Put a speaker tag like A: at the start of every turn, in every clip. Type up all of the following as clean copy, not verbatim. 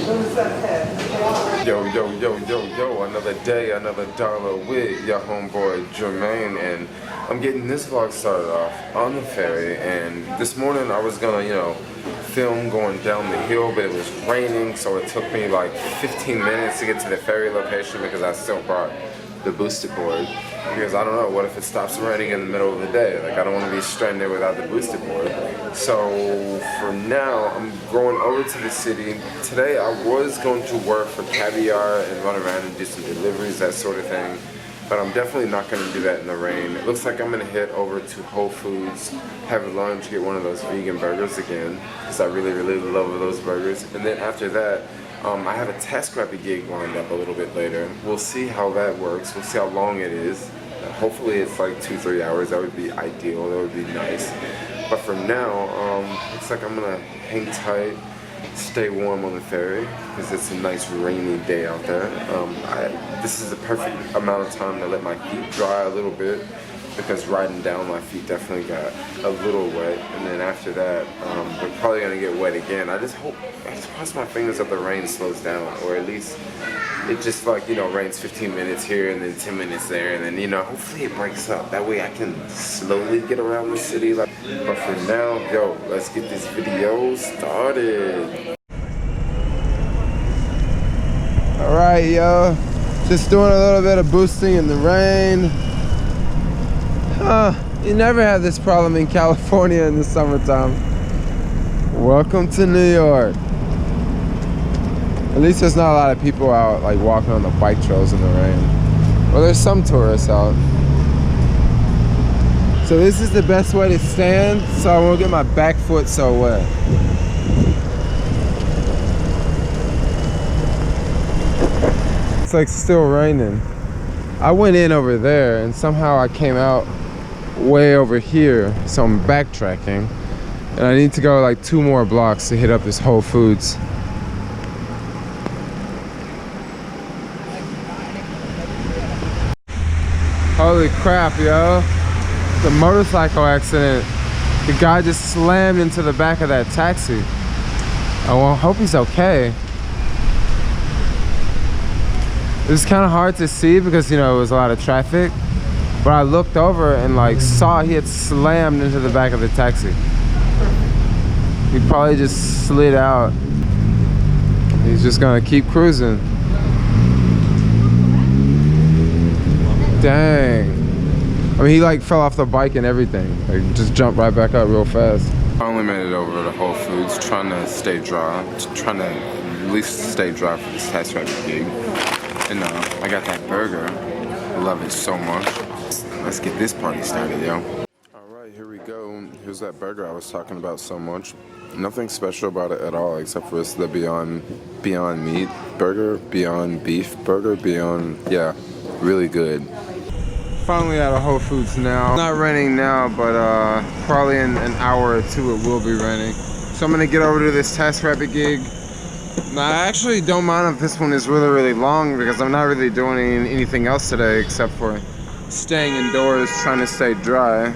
A: Yo, yo, yo, yo, yo, another day, another dollar with your homeboy Jermaine, and I'm getting this vlog started off on the ferry. And this morning I was gonna, film going down the hill, but it was raining, so it took me like 15 minutes to get to the ferry location because I still brought the boosted board. Because I don't know, what if it stops raining in the middle of the day? Like, I don't want to be stranded without the boosted board. So for now, I'm going over to the city. Today I was going to work for Caviar and run around and do some deliveries, that sort of thing. But I'm definitely not going to do that in the rain. It looks like I'm going to head over to Whole Foods, have lunch, get one of those vegan burgers again, because I really, really love those burgers. And then after that, I have a TaskRabbit gig lined up a little bit later. We'll see how that works. We'll see how long it is. Hopefully it's like 2-3 hours. That would be ideal. That would be nice. But for now, looks like I'm gonna hang tight, stay warm on the ferry because it's a nice rainy day out there. This is the perfect amount of time to let my feet dry a little bit, because riding down my feet definitely got a little wet, and then after that they're probably gonna get wet again. I just cross my fingers that the rain slows down, or at least it just rains 15 minutes here and then 10 minutes there, and then hopefully it breaks up. That way I can slowly get around the city. But for now, yo, let's get this video started. All right, yo, just doing a little bit of boosting in the rain. You never have this problem in California in the summertime. Welcome to New York. At least there's not a lot of people out like walking on the bike trails in the rain. Well, there's some tourists out. So this is the best way to stand, so I won't get my back foot so wet. It's like still raining. I went in over there and somehow I came out way over here, so I'm backtracking, and I need to go like 2 more blocks to hit up this Whole Foods. Holy crap, yo, the motorcycle accident. The guy just slammed into the back of that taxi. I hope he's okay. It was kind of hard to see because it was a lot of traffic. But I looked over and saw he had slammed into the back of the taxi. He probably just slid out. He's just gonna keep cruising. Dang. I mean, he fell off the bike and everything. Just jumped right back up real fast. I only made it over to Whole Foods, trying to stay dry. Trying to at least stay dry for this TaskRabbit gig. And I got that burger. I love it so much. Let's get this party started, yo. Alright, here we go. Here's that burger I was talking about so much. Nothing special about it at all, except for it's the Beyond Meat burger, Beyond Beef burger, yeah, really good. Finally out of Whole Foods now. It's not raining now, but probably in an hour or 2 it will be raining. So I'm gonna get over to this TaskRabbit gig. Now, I actually don't mind if this one is really, really long, because I'm not really doing anything else today except for staying indoors, trying to stay dry.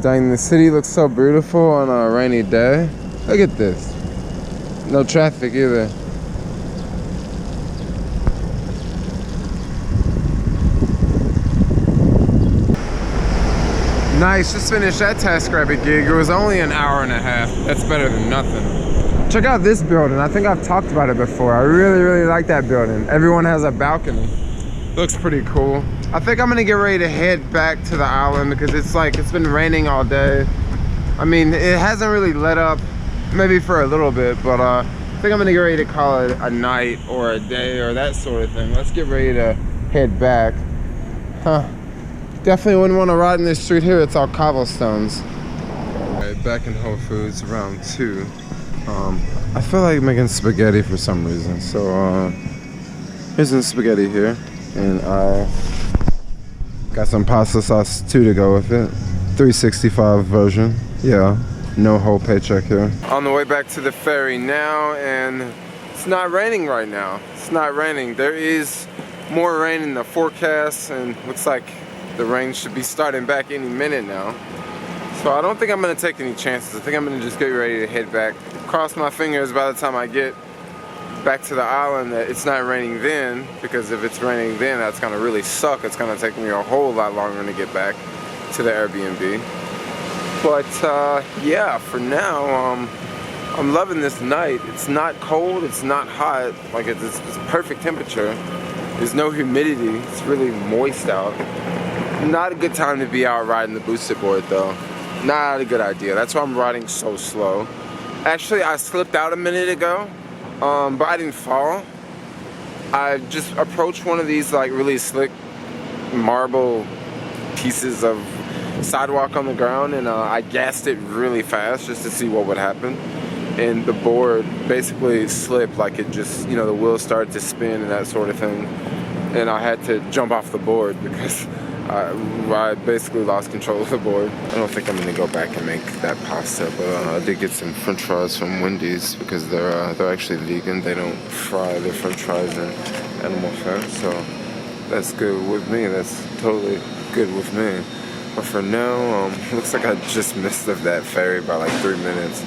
A: Dang, the city looks so beautiful on a rainy day. Look at this. No traffic either. Nice, just finished that TaskRabbit gig. It was only an hour and a half. That's better than nothing. Check out this building. I think I've talked about it before. I really, really like that building. Everyone has a balcony. Looks pretty cool. I think I'm gonna get ready to head back to the island because it's been raining all day. I mean, it hasn't really let up, maybe for a little bit, but I think I'm gonna get ready to call it a night or a day or that sort of thing. Let's get ready to head back. Definitely wouldn't want to ride in this street here. It's all cobblestones. Alright, back in Whole Foods around 2. I feel like making spaghetti for some reason, so here's some spaghetti here, and I got some pasta sauce too to go with it. 365 version. Yeah, no whole paycheck here. On the way back to the ferry now, and it's not raining right now. It's not raining. There is more rain in the forecast, and looks like the rain should be starting back any minute now. So I don't think I'm gonna take any chances. I think I'm gonna just get ready to head back. Cross my fingers by the time I get back to the island that it's not raining then, because if it's raining then, that's gonna really suck. It's gonna take me a whole lot longer to get back to the Airbnb. But yeah, for now, I'm loving this night. It's not cold, it's not hot, like it's perfect temperature. There's no humidity, it's really moist out. Not a good time to be out riding the boosted board though. Not a good idea. That's why I'm riding so slow. Actually, I slipped out a minute ago, but I didn't fall. I just approached one of these like really slick marble pieces of sidewalk on the ground, and I gassed it really fast just to see what would happen. And the board basically slipped, like it just, you know, the wheels started to spin and that sort of thing. And I had to jump off the board because I basically lost control of the board. I don't think I'm gonna go back and make that pasta, but I did get some French fries from Wendy's because they're actually vegan. They don't fry their French fries in animal fat, so that's good with me. That's totally good with me. But for now, looks like I just missed that ferry by like 3 minutes.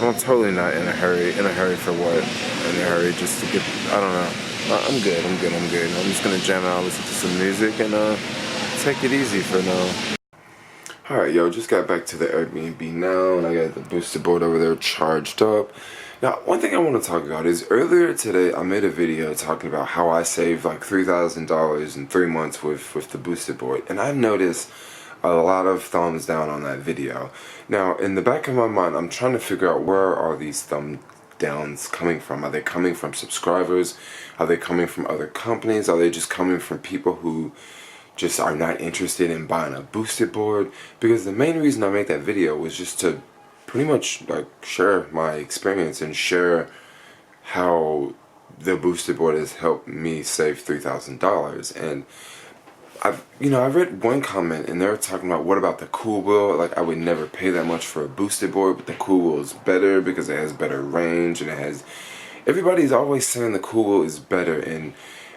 A: I'm totally not in a hurry. In a hurry for what? In a hurry just to get, I don't know. I'm good. I'm just gonna jam out, listen to some music, and take it easy for now. Alright, yo, just got back to the Airbnb now, and I got the booster board over there charged up. Now, one thing I want to talk about is earlier today I made a video talking about how I saved like $3,000 in 3 months with the boosted board, and I've noticed a lot of thumbs down on that video. Now, in the back of my mind, I'm trying to figure out where are these thumb downs coming from. Are they coming from subscribers? Are they coming from other companies? Are they just coming from people who just are not interested in buying a boosted board? Because the main reason I made that video was just to pretty much like share my experience and share how the boosted board has helped me save $3,000. And I read one comment and they were talking about, what about the cool wheel? Like, I would never pay that much for a boosted board, but the cool wheel is better because it has better range and it has, everybody's always saying the cool wheel is better. And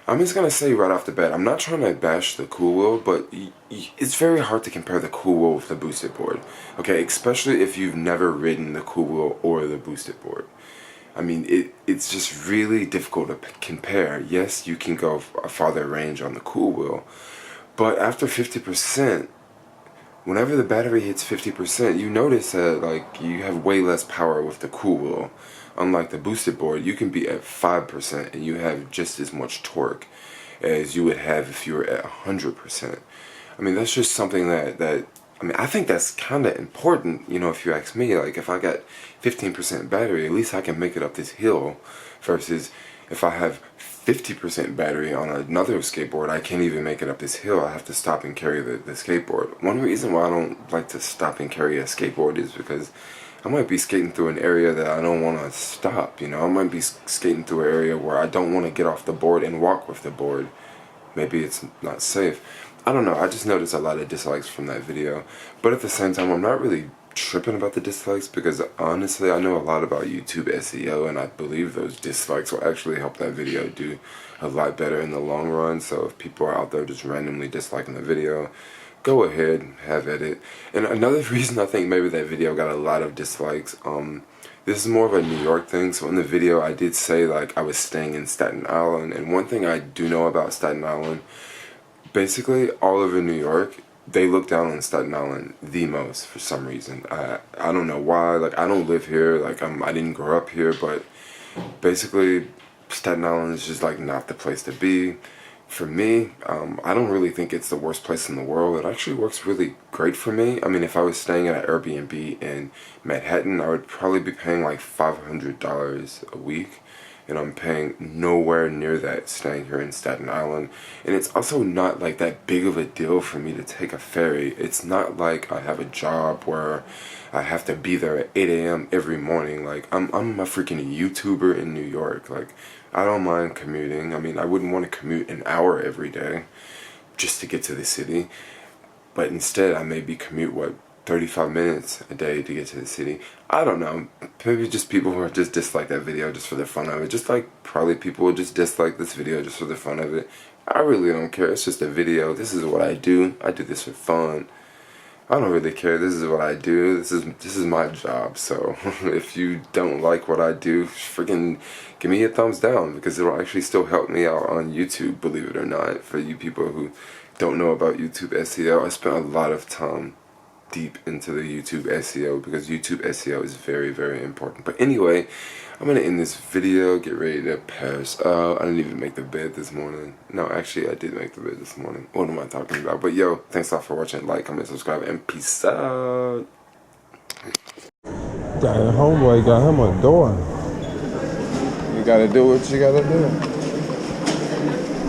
A: I'm just gonna say right off the bat, I'm not trying to bash the cool wheel, but it's very hard to compare the cool wheel with the boosted board. Okay, especially if you've never ridden the cool wheel or the boosted board. I mean, it's just really difficult to compare. Yes, you can go a farther range on the cool wheel, but after 50%, whenever the battery hits 50%, you notice that like you have way less power with the cool wheel. Unlike the boosted board, you can be at 5% and you have just as much torque as you would have if you were at 100%. I mean, that's just something that I mean, I think that's kind of important, you know, if you ask me. Like, if I got 15% battery, at least I can make it up this hill, versus if I have 50% battery on another skateboard, I can't even make it up this hill. I have to stop and carry the skateboard. One reason why I don't like to stop and carry a skateboard is because I might be skating through an area that I don't want to stop, you know. I might be skating through an area where I don't want to get off the board and walk with the board. Maybe it's not safe. I don't know, I just noticed a lot of dislikes from that video. But at the same time, I'm not really tripping about the dislikes, because honestly, I know a lot about YouTube SEO, and I believe those dislikes will actually help that video do a lot better in the long run. So if people are out there just randomly disliking the video, go ahead, have at it. And another reason I think maybe that video got a lot of dislikes, this is more of a New York thing. So in the video, I did say like I was staying in Staten Island, and one thing I do know about Staten Island, basically all over New York, they look down on Staten Island the most for some reason. I don't know why. Like, I don't live here. Like, I didn't grow up here, but basically Staten Island is just like not the place to be. For me, I don't really think it's the worst place in the world. It actually works really great for me. I mean, if I was staying at an Airbnb in Manhattan, I would probably be paying like $500 a week. And I'm paying nowhere near that staying here in Staten Island. And it's also not like that big of a deal for me to take a ferry. It's not like I have a job where I have to be there at 8 a.m. every morning. Like, I'm a freaking YouTuber in New York. Like, I don't mind commuting. I mean, I wouldn't want to commute an hour every day just to get to the city. But instead, I maybe commute, 35 minutes a day to get to the city. I don't know. Maybe just people who are just dislike that video just for the fun of it. Just like probably people will just dislike this video just for the fun of it. I really don't care. It's just a video. This is what I do. I do this for fun. I don't really care. This is what I do. This is my job. So if you don't like what I do, freaking give me a thumbs down, because it'll actually still help me out on YouTube, believe it or not. For you people who don't know about YouTube SEO, I spent a lot of time deep into the YouTube SEO, because YouTube SEO is very, very important. But anyway, I'm gonna end this video, get ready to pass out. I didn't even make the bed this morning. No, actually I did make the bed this morning. What am I talking about? But yo, thanks a lot for watching. Like, comment, subscribe, and peace out.
B: Got a homeboy, got him a door.
A: You gotta do what you gotta do.